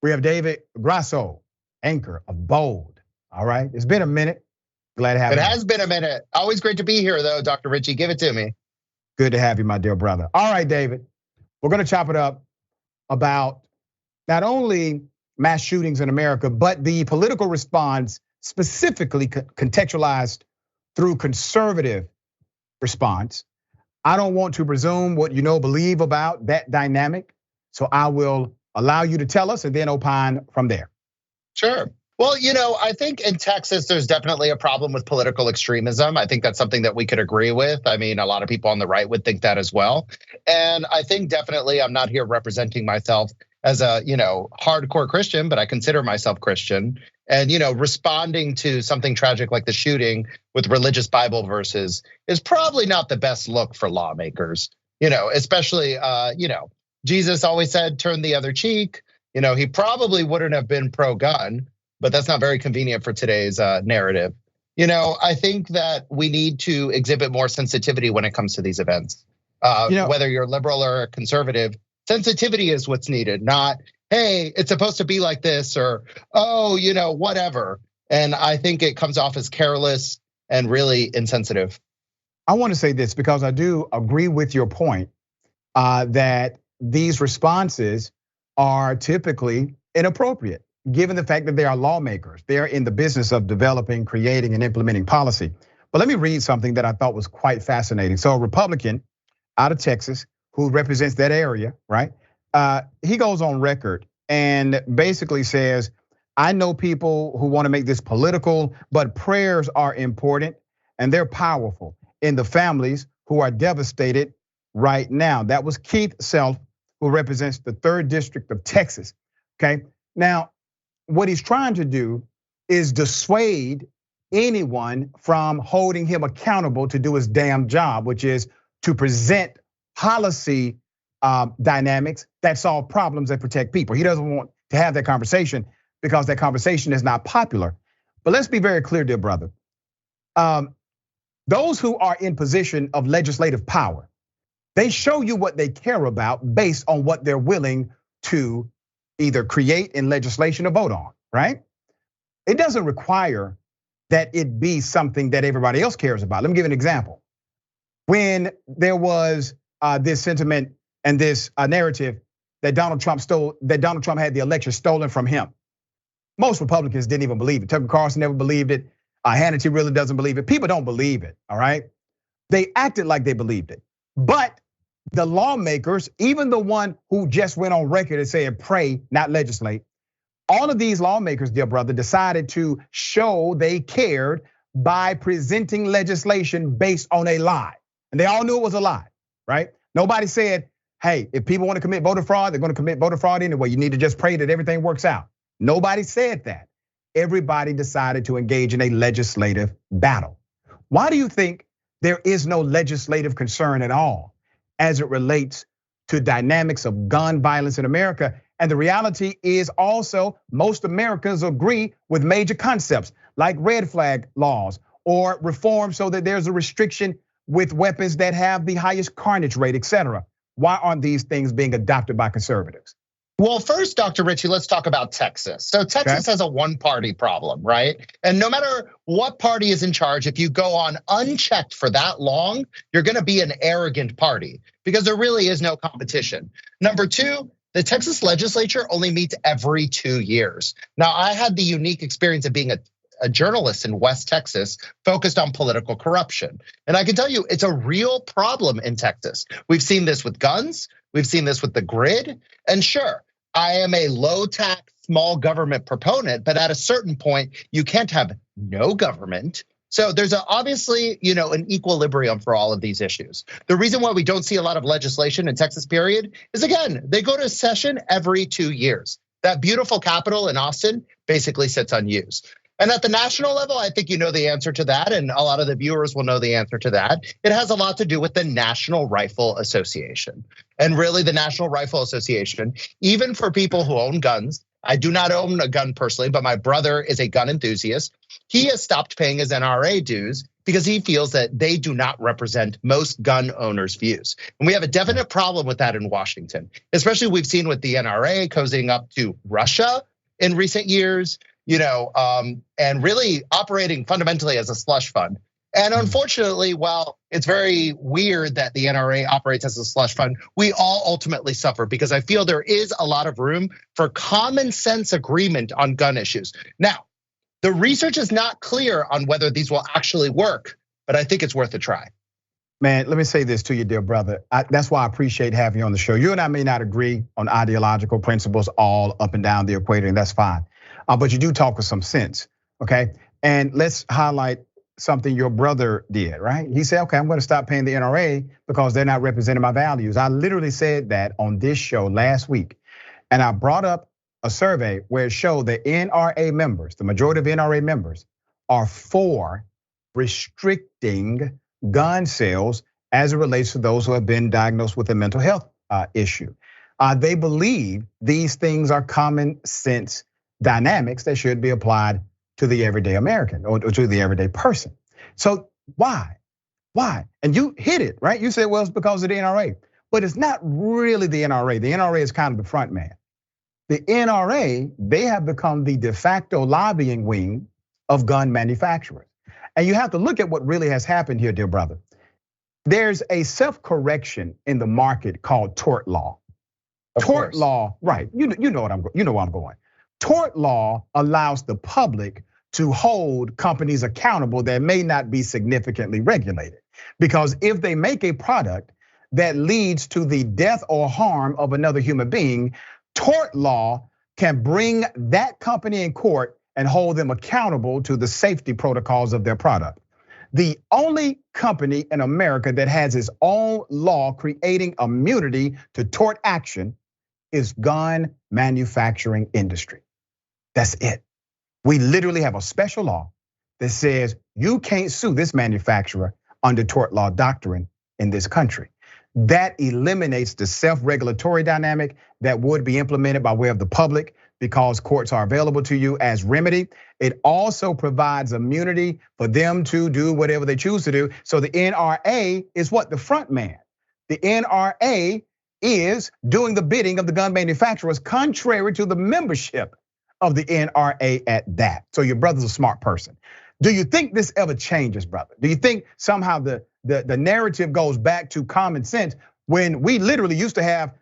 We have David Grasso, anchor of Bold. All right, it's been a minute. Glad to have you. It has been a minute. Always great to be here, though, Dr. Richey. Give it to me. Good to have you, my dear brother. All right, David, we're going to chop it up about not only mass shootings in America, but the political response specifically contextualized through conservative response. I don't want to presume what you believe about that dynamic, so I will allow you to tell us and then opine from there. Sure. Well, I think in Texas, there's definitely a problem with political extremism. I think that's something that we could agree with. I mean, a lot of people on the right would think that as well. And I think definitely I'm not here representing myself as a, hardcore Christian, but I consider myself Christian. And, responding to something tragic like the shooting with religious Bible verses is probably not the best look for lawmakers, especially, Jesus always said, turn the other cheek. He probably wouldn't have been pro-gun, but that's not very convenient for today's narrative. I think that we need to exhibit more sensitivity when it comes to these events. Whether you're liberal or conservative, sensitivity is what's needed, not, hey, it's supposed to be like this, or, oh, whatever. And I think it comes off as careless and really insensitive. I want to say this because I do agree with your point that these responses are typically inappropriate, given the fact that they are lawmakers. They're in the business of developing, creating, and implementing policy. But let me read something that I thought was quite fascinating. So a Republican out of Texas who represents that area, right? He goes on record and basically says, I know people who want to make this political, but prayers are important and they're powerful in the families who are devastated right now. That was Keith Self, who represents the 3rd District of Texas, okay? Now, what he's trying to do is dissuade anyone from holding him accountable to do his damn job, which is to present policy dynamics that solve problems that protect people. He doesn't want to have that conversation because that conversation is not popular. But let's be very clear, dear brother. Those who are in position of legislative power, they show you what they care about based on what they're willing to either create in legislation or vote on, right? It doesn't require that it be something that everybody else cares about. Let me give you an example. When there was this sentiment and this narrative that Donald Trump had the election stolen from him, most Republicans didn't even believe it. Tucker Carlson never believed it. Hannity really doesn't believe it. People don't believe it, all right? They acted like they believed it. But the lawmakers, even the one who just went on record and said pray, not legislate, all of these lawmakers, dear brother, decided to show they cared by presenting legislation based on a lie. And they all knew it was a lie, right? Nobody said, hey, if people want to commit voter fraud, they're going to commit voter fraud anyway. You need to just pray that everything works out. Nobody said that. Everybody decided to engage in a legislative battle. Why do you think there is no legislative concern at all as it relates to dynamics of gun violence in America? And the reality is also most Americans agree with major concepts like red flag laws or reform so that there's a restriction with weapons that have the highest carnage rate, et cetera. Why aren't these things being adopted by conservatives? Well, first, Dr. Richey, let's talk about Texas. So Texas has a one-party problem, right? And no matter what party is in charge, if you go on unchecked for that long, you're gonna be an arrogant party because there really is no competition. Number two, the Texas legislature only meets every 2 years. Now, I had the unique experience of being a journalist in West Texas focused on political corruption. And I can tell you, it's a real problem in Texas. We've seen this with guns, we've seen this with the grid, and sure, I am a low tax, small government proponent, but at a certain point, you can't have no government. So there's obviously, an equilibrium for all of these issues. The reason why we don't see a lot of legislation in Texas, period, is again, they go to session every 2 years. That beautiful capital in Austin basically sits unused. And at the national level, I think you know the answer to that, and a lot of the viewers will know the answer to that. It has a lot to do with the National Rifle Association. And really the National Rifle Association, even for people who own guns, I do not own a gun personally, but my brother is a gun enthusiast. He has stopped paying his NRA dues because he feels that they do not represent most gun owners' views. And we have a definite problem with that in Washington, especially we've seen with the NRA cozying up to Russia in recent years, and really operating fundamentally as a slush fund. And unfortunately, while it's very weird that the NRA operates as a slush fund, we all ultimately suffer because I feel there is a lot of room for common sense agreement on gun issues. Now, the research is not clear on whether these will actually work, but I think it's worth a try. Man, let me say this to you, dear brother. That's why I appreciate having you on the show. You and I may not agree on ideological principles all up and down the equator, and that's fine. But you do talk with some sense, okay? And let's highlight something your brother did, right? He said, okay, I'm gonna stop paying the NRA because they're not representing my values. I literally said that on this show last week. And I brought up a survey where it showed that NRA members, the majority of NRA members, are for restricting gun sales as it relates to those who have been diagnosed with a mental health issue. They believe these things are common sense dynamics that should be applied to the everyday American or to the everyday person. So why? And you hit it, right? You said, well, it's because of the NRA, but it's not really the NRA. The NRA is kind of the front man. The NRA, they have become the de facto lobbying wing of gun manufacturers. And you have to look at what really has happened here, dear brother. There's a self-correction in the market called tort law. Tort law, right? You know what I'm going. Tort law allows the public to hold companies accountable that may not be significantly regulated. Because if they make a product that leads to the death or harm of another human being, tort law can bring that company in court and hold them accountable to the safety protocols of their product. The only company in America that has its own law creating immunity to tort action is gun manufacturing industry. That's it. We literally have a special law that says you can't sue this manufacturer under tort law doctrine in this country. That eliminates the self-regulatory dynamic that would be implemented by way of the public because courts are available to you as remedy. It also provides immunity for them to do whatever they choose to do. So the NRA is what? The front man. The NRA is doing the bidding of the gun manufacturers contrary to the membership of the NRA at that. So your brother's a smart person. Do you think this ever changes, brother? Do you think somehow the narrative goes back to common sense when we literally used to have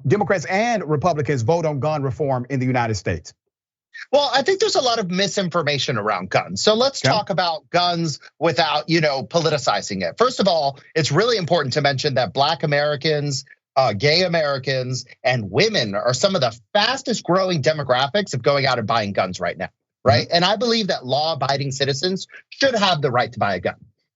Democrats and Republicans vote on gun reform in the United States? Well, I think there's a lot of misinformation around guns. So let's talk about guns without, politicizing it. First of all, it's really important to mention that Black Americans, gay Americans, and women are some of the fastest growing demographics of going out and buying guns right now, right? And I believe that law-abiding citizens should have the right to buy a gun.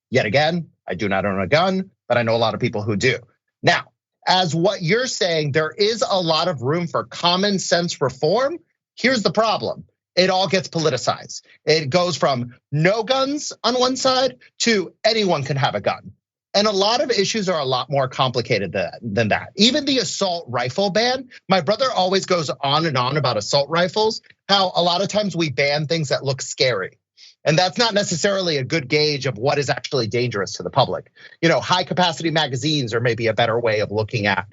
Yet again, I do not own a gun, but I know a lot of people who do. Now, as what you're saying, there is a lot of room for common sense reform. Here's the problem. It all gets politicized. It goes from no guns on one side to anyone can have a gun. And a lot of issues are a lot more complicated than that. Even the assault rifle ban, my brother always goes on and on about assault rifles, how a lot of times we ban things that look scary. And that's not necessarily a good gauge of what is actually dangerous to the public. High capacity magazines are maybe a better way of looking at,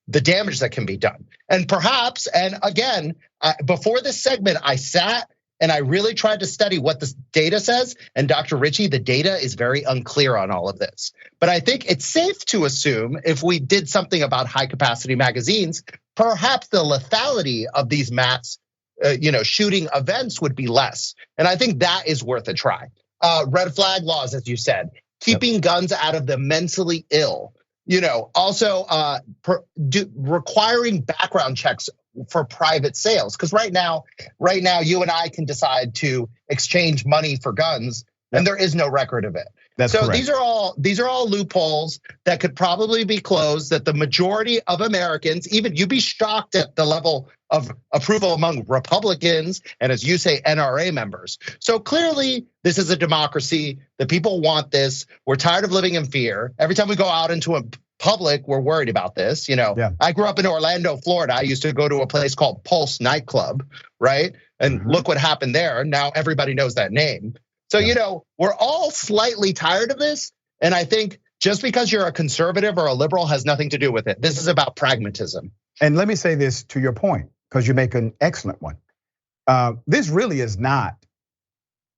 the damage that can be done. And perhaps, and again, before this segment, I sat and I really tried to study what this data says. And Dr. Richey, the data is very unclear on all of this. But I think it's safe to assume if we did something about high capacity magazines, perhaps the lethality of these mass shooting events would be less. And I think that is worth a try. Red flag laws, as you said, keeping guns out of the mentally ill. Also requiring background checks for private sales. Because right now, you and I can decide to exchange money for guns, and there is no record of it. That's so correct. These are all loopholes that could probably be closed. That the majority of Americans, even you'd be shocked at the level of approval among Republicans and, as you say, NRA members. So clearly, this is a democracy. The people want this. We're tired of living in fear. Every time we go out into public were worried about this. I grew up in Orlando, Florida. I used to go to a place called Pulse nightclub, right? And look what happened there. Now everybody knows that name. So, we're all slightly tired of this. And I think just because you're a conservative or a liberal has nothing to do with it. This is about pragmatism. And let me say this to your point, because you make an excellent one. This really is not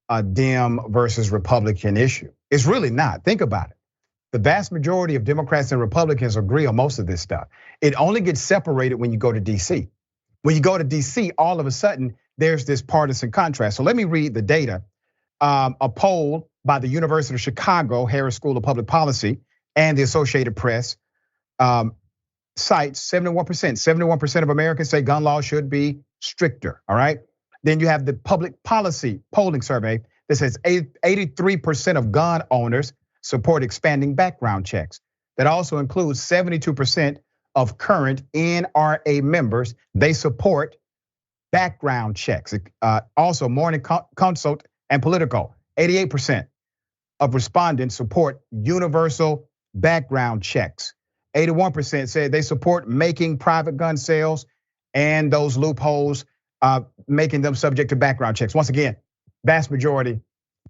a Dem versus Republican issue. It's really not. Think about it. The vast majority of Democrats and Republicans agree on most of this stuff. It only gets separated when you go to DC. When you go to DC, all of a sudden, there's this partisan contrast. So let me read the data. A poll by the University of Chicago, Harris School of Public Policy, and the Associated Press cites 71% of Americans say gun laws should be stricter, all right? Then you have the public policy polling survey that says 83% of gun owners support expanding background checks. That also includes 72% of current NRA members. They support background checks. Also, Morning Consult and Politico, 88% of respondents support universal background checks. 81% said they support making private gun sales and those loopholes, making them subject to background checks. Once again, vast majority,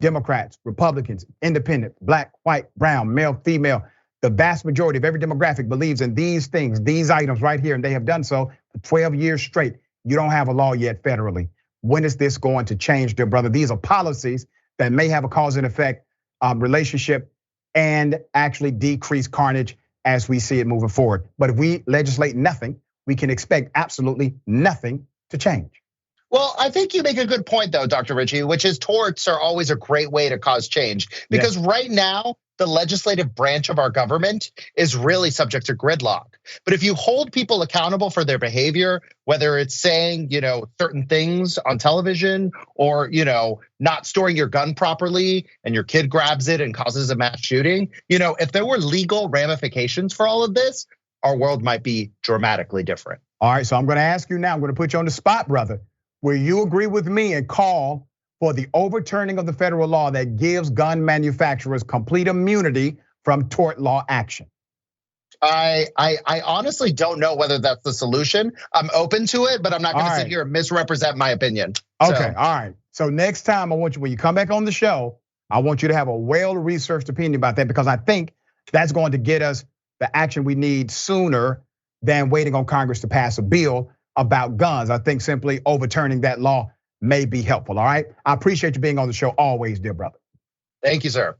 Democrats, Republicans, independent, black, white, brown, male, female, the vast majority of every demographic believes in these things, these items right here, and they have done so for 12 years straight. You don't have a law yet federally. When is this going to change, dear brother? These are policies that may have a cause and effect relationship and actually decrease carnage as we see it moving forward. But if we legislate nothing, we can expect absolutely nothing to change. Well, I think you make a good point though, Dr. Richey, which is torts are always a great way to cause change. Because right now, the legislative branch of our government is really subject to gridlock. But if you hold people accountable for their behavior, whether it's saying, certain things on television or, not storing your gun properly and your kid grabs it and causes a mass shooting, if there were legal ramifications for all of this, our world might be dramatically different. All right, so I'm gonna ask you now, I'm gonna put you on the spot, brother. Will you agree with me and call for the overturning of the federal law that gives gun manufacturers complete immunity from tort law action? I honestly don't know whether that's the solution. I'm open to it, but I'm not gonna sit here and misrepresent my opinion. Okay, all right. So next time when you come back on the show, I want you to have a well-researched opinion about that, because I think that's going to get us the action we need sooner than waiting on Congress to pass a bill about guns. I think simply overturning that law may be helpful, all right? I appreciate you being on the show always, dear brother. Thank you, sir.